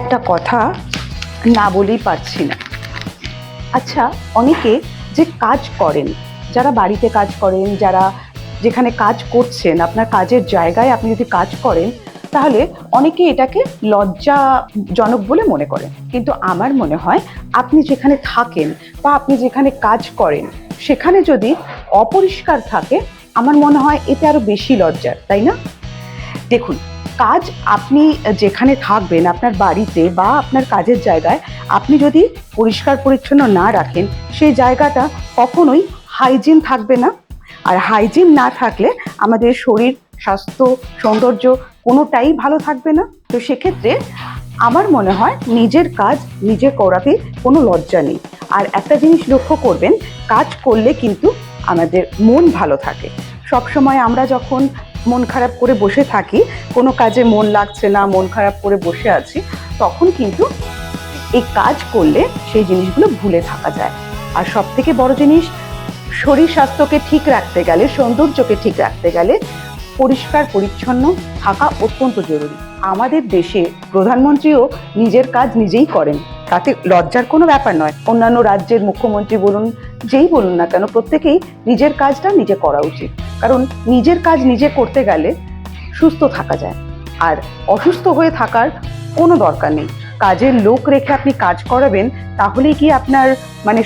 একটা কথা না বলেই পারছি না। আচ্ছা, অনেকে যে কাজ করেন, যারা বাড়িতে কাজ করেন, যারা যেখানে কাজ করছেন, আপনার কাজের জায়গায় আপনি যদি কাজ করেন, তাহলে অনেকে এটাকে লজ্জাজনক বলে মনে করেন। কিন্তু আমার মনে হয় আপনি যেখানে থাকেন বা আপনি যেখানে কাজ করেন সেখানে যদি অপরিষ্কার থাকে, আমার মনে হয় এটা আরো বেশি লজ্জার, তাই না? দেখুন, কাজ আপনি যেখানে থাকবেন, আপনার বাড়িতে বা আপনার কাজের জায়গায় আপনি যদি পরিষ্কার পরিচ্ছন্ন না রাখেন, সেই জায়গাটা কখনোই হাইজিন থাকবে না। আর হাইজিন না থাকলে আমাদের শরীর, স্বাস্থ্য, সৌন্দর্য কোনোটাই ভালো থাকবে না। তো সেক্ষেত্রে আমার মনে হয় নিজের কাজ নিজে করাতে কোনো লজ্জা নেই। আর একটা জিনিস লক্ষ্য করবেন, কাজ করলে কিন্তু আমাদের মন ভালো থাকে। সবসময় আমরা যখন মন খারাপ করে বসে থাকি, কোনো কাজে মন লাগছে না, মন খারাপ করে বসে আছি, তখন কিন্তু এই কাজ করলে সেই জিনিসগুলো ভুলে থাকা যায়। আর সব থেকে বড় জিনিস, শরীর স্বাস্থ্যকে ঠিক রাখতে গেলে, সৌন্দর্যকে ঠিক রাখতে গেলে পরিষ্কার পরিচ্ছন্ন থাকা অত্যন্ত জরুরি। আমাদের দেশে প্রধানমন্ত্রীও নিজের কাজ নিজেই করেন, তাতে লজ্জার কোনো ব্যাপার নয়। অন্যান্য রাজ্যের মুখ্যমন্ত্রী বলুন, যেই বলুন না কেন, প্রত্যেকেই নিজের কাজটা নিজে করা উচিত। কারণ নিজের কাজ নিজে করতে গেলে সুস্থ থাকা যায়, আর অসুস্থ হয়ে থাকার কোনো দরকার নেই। কাজের লোক রেখে আপনি কাজ করাবেন, তাহলেই কি আপনার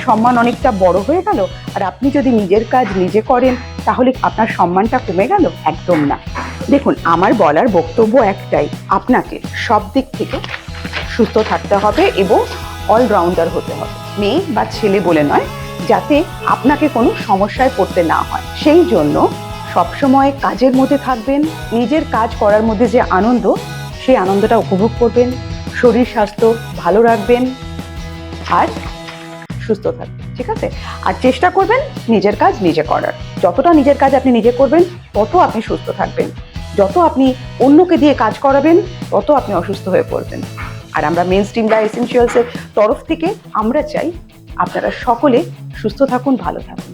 সম্মান অনেকটা বড় হয়ে গেল? আর আপনি যদি নিজের কাজ নিজে করেন, তাহলে আপনার সম্মানটা কমে গেল? একদম না। দেখুন, আমার বলার বক্তব্য একটাই, আপনাকে সব দিক থেকে সুস্থ থাকতে হবে এবং অলরাউন্ডার হতে হবে। মেয়ে বা ছেলে বলে নয়, যাতে আপনাকে কোনো সমস্যায় পড়তে না হয়। সেই জন্য সবসময় কাজের মধ্যে থাকবেন, নিজের কাজ করার মধ্যে যে আনন্দ, সেই আনন্দটা উপভোগ করবেন, শরীর স্বাস্থ্য ভালো রাখবেন আর সুস্থ থাকবেন, ঠিক আছে? আর চেষ্টা করবেন নিজের কাজ নিজে করার। যতটা নিজের কাজ আপনি নিজে করবেন, তত আপনি সুস্থ থাকবেন। যত আপনি অন্যকে দিয়ে কাজ করাবেন, তত আপনি অসুস্থ হয়ে পড়বেন। আর আমরা মেইনস্ট্রিম বা এসেনশিয়ালসের তরফ থেকে আমরা চাই আপনারা সকলে সুস্থ থাকুন, ভালো থাকুন।